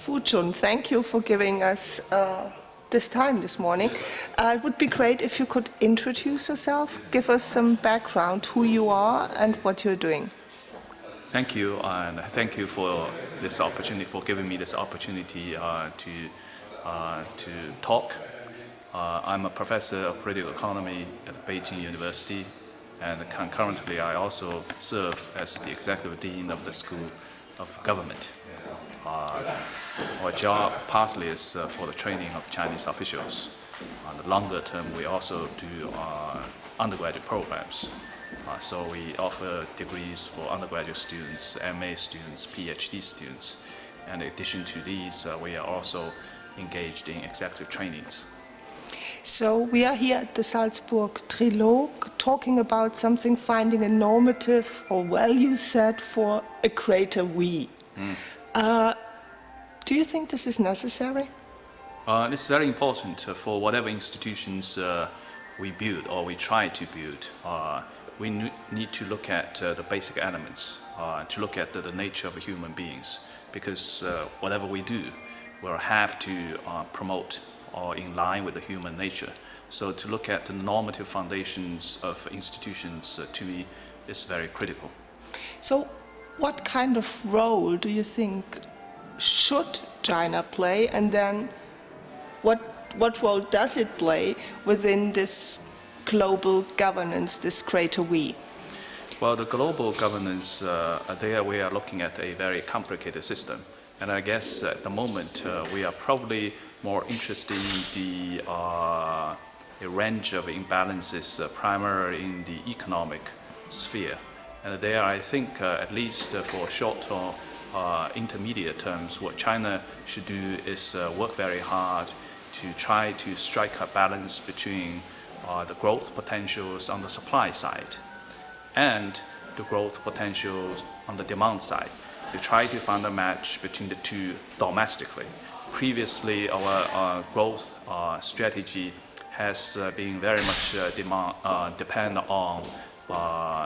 Fuchun, thank you for giving us this time this morning. It would be great if you could introduce yourself, give us some background, who you are and what you're doing. Thank you, and thank you for this opportunity, for giving me this opportunity to talk. I'm a professor of political economy at Peking University, and concurrently I also serve as the executive dean of the School of Government. Our job partly is for the training of Chinese officials. On the longer term, we also do undergraduate programs. So we offer degrees for undergraduate students, MA students, PhD students. And in addition to these, we are also engaged in executive trainings. So we are here at the Salzburg Trilogue talking about something, finding a normative or value set for a greater we. Do you think this is necessary? It's very important for whatever institutions we build or we try to build. We need to look at the basic elements, to look at the nature of human beings, because whatever we do will have to promote or in line with the human nature. So to look at the normative foundations of institutions, to me, is very critical. So what kind of role do you think should China play, and then what role does it play within this global governance, this greater we? Well, the global governance, there we are looking at a very complicated system. And I guess at the moment we are probably more interested in a range of imbalances, primarily in the economic sphere. And there I think at least for short or intermediate terms, what China should do is work very hard to try to strike a balance between the growth potentials on the supply side and the growth potentials on the demand side. To try to find a match between the two domestically. Previously, our growth strategy has been very much dependent on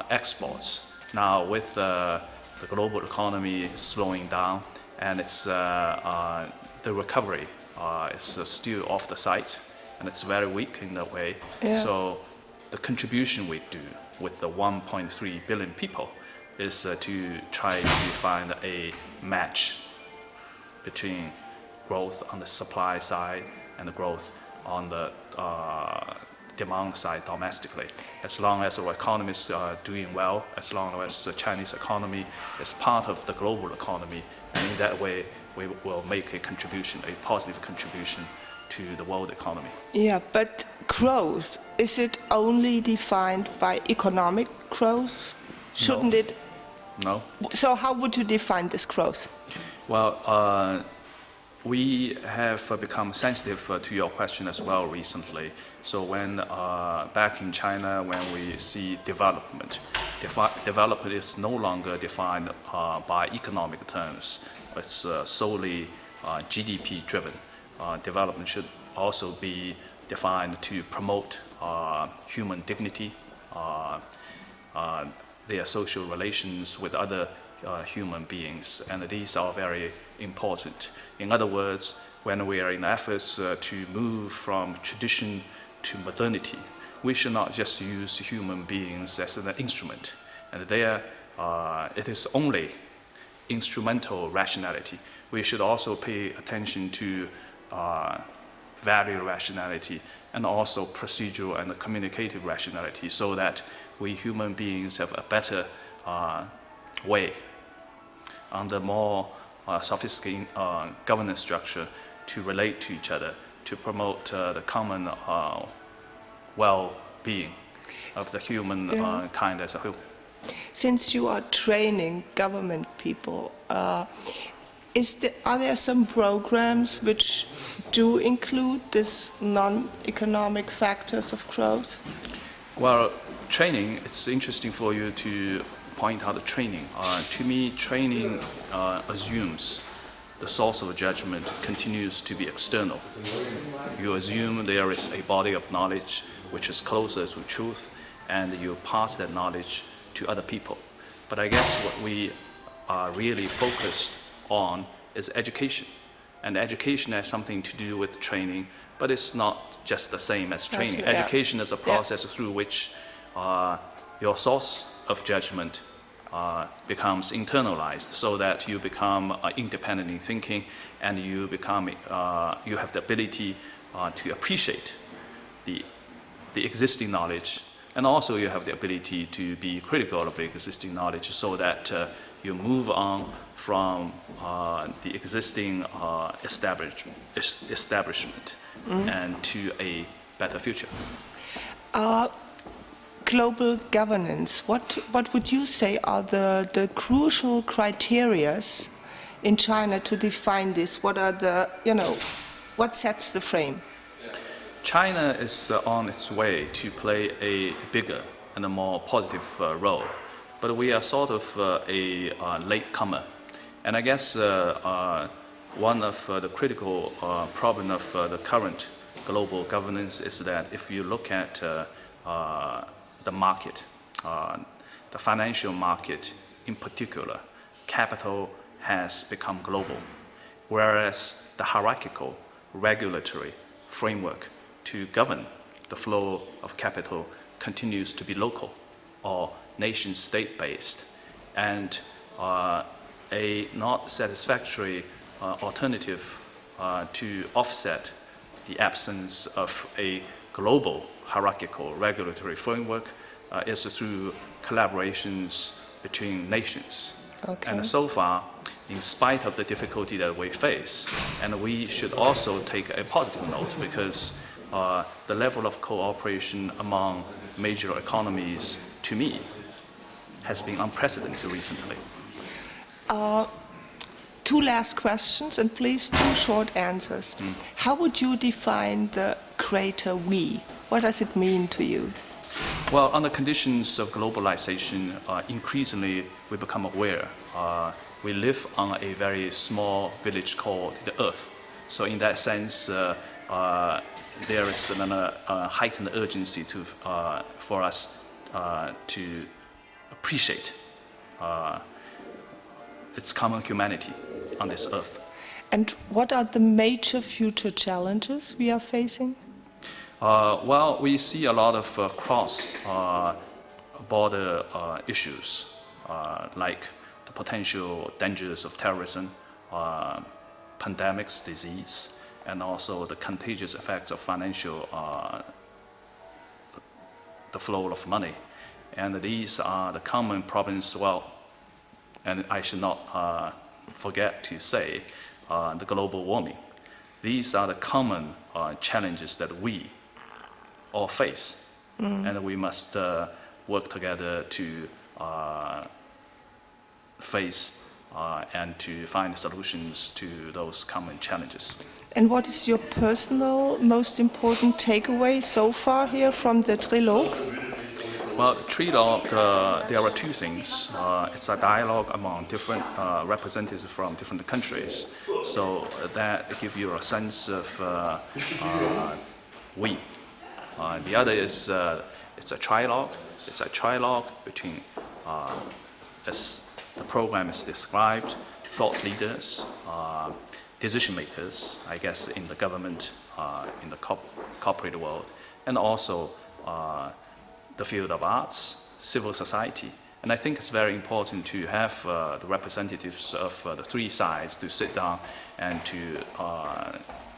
exports. Now, with the global economy slowing down and it's the recovery is still off the site, and it's very weak in that way. Yeah. So the contribution we do with the 1.3 billion people is to try to find a match between growth on the supply side and the growth on the demand side domestically. As long as our economies are doing well, as long as the Chinese economy is part of the global economy, and in that way we will make a contribution, a positive contribution to the world economy. Yeah, but growth, is it only defined by economic growth? Shouldn't it? No. So how would you define this growth? Well, we have become sensitive to your question as well recently. So when back in China, when we see development, development is no longer defined by economic terms. It's solely GDP driven. Development should also be defined to promote human dignity, their social relations with other human beings, and these are very important. In other words, when we are in efforts to move from tradition to modernity, we should not just use human beings as an instrument, and there it is only instrumental rationality. We should also pay attention to value rationality and also procedural and communicative rationality, so that we human beings have a better way under more sophisticated governance structure to relate to each other, to promote the common well-being of the human kind as a whole. Since you are training government people, are there some programs which do include this non-economic factors of growth? Well, training, it's interesting for you to point out the training. To me, training assumes the source of judgment continues to be external. You assume there is a body of knowledge which is closer to truth, and you pass that knowledge to other people. But I guess what we are really focused on is education. and education has something to do with training, but it's not just the same as training. Actually, yeah. Education is a process through which your source of judgment becomes internalized, so that you become independent in thinking, and you become you have the ability to appreciate the existing knowledge, and also you have the ability to be critical of the existing knowledge, so that you move on from the existing establishment and to a better future. Global governance, what would you say are the crucial criteria in China to define this? What are the, what sets the frame? China is on its way to play a bigger and a more positive role, but we are sort of a latecomer. And I guess one of the critical problems of the current global governance is that if you look at the market, the financial market in particular, capital has become global, whereas the hierarchical regulatory framework to govern the flow of capital continues to be local or nation-state based, and a not satisfactory alternative to offset the absence of a global hierarchical regulatory framework is through collaborations between nations. Okay. And so far, in spite of the difficulty that we face, and we should also take a positive note, because the level of cooperation among major economies, to me, has been unprecedented recently. Two last questions, and please, two short answers. How would you define the greater we? What does it mean to you? Well, under conditions of globalization, increasingly we become aware. We live on a very small village called the Earth. So in that sense, there is a heightened urgency for us to appreciate its common humanity on this Earth. And what are the major future challenges we are facing? Well, we see a lot of cross-border issues, like the potential dangers of terrorism, pandemics, disease, and also the contagious effects of the flow of money. And these are the common problems, well, and I should not forget to say the global warming. These are the common challenges that we all face, and we must work together to face and to find solutions to those common challenges. And what is your personal most important takeaway so far here from the trilogue? Well, trilogue, there are two things. It's a dialogue among different representatives from different countries, so that gives you a sense of we. The other is it's a trilogue. It's a trilogue between, as the program is described, thought leaders, decision makers, I guess, in the government, in the corporate world, and also the field of arts, civil society. And I think it's very important to have the representatives of the three sides to sit down and to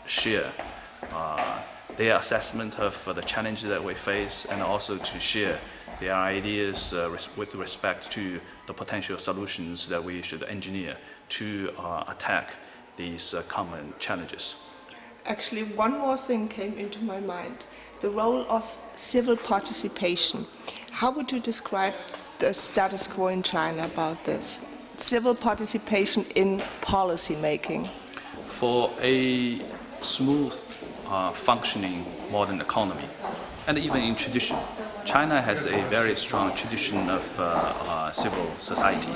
share their assessment of the challenges that we face, and also to share their ideas with respect to the potential solutions that we should engineer to attack these common challenges. Actually, one more thing came into my mind. The role of civil participation. How would you describe the status quo in China about this? Civil participation in policy making. For a smooth functioning modern economy, and even in tradition, China has a very strong tradition of civil society.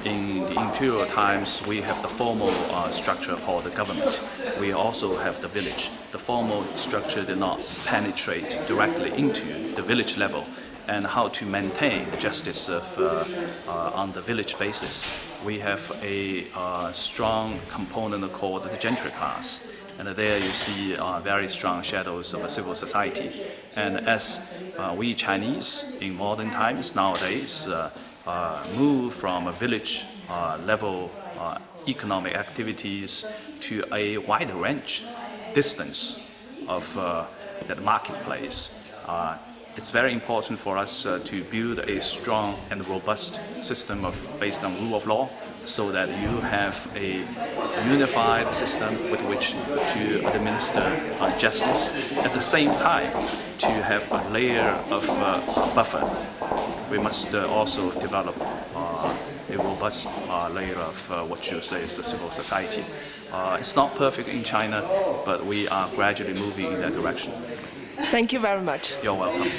In the imperial times, we have the formal structure called the government. We also have the village. The formal structure did not penetrate directly into the village level, and how to maintain justice on the village basis. We have a strong component called the gentry class. And there you see very strong shadows of a civil society. And as we Chinese in modern times nowadays move from a village level economic activities to a wider range distance of that marketplace, it's very important for us to build a strong and robust system based on rule of law, so that you have a unified system with which to administer justice. At the same time, to have a layer of buffer, we must also develop a robust layer of what you say is the civil society. It's not perfect in China, but we are gradually moving in that direction. Thank you very much. You're welcome.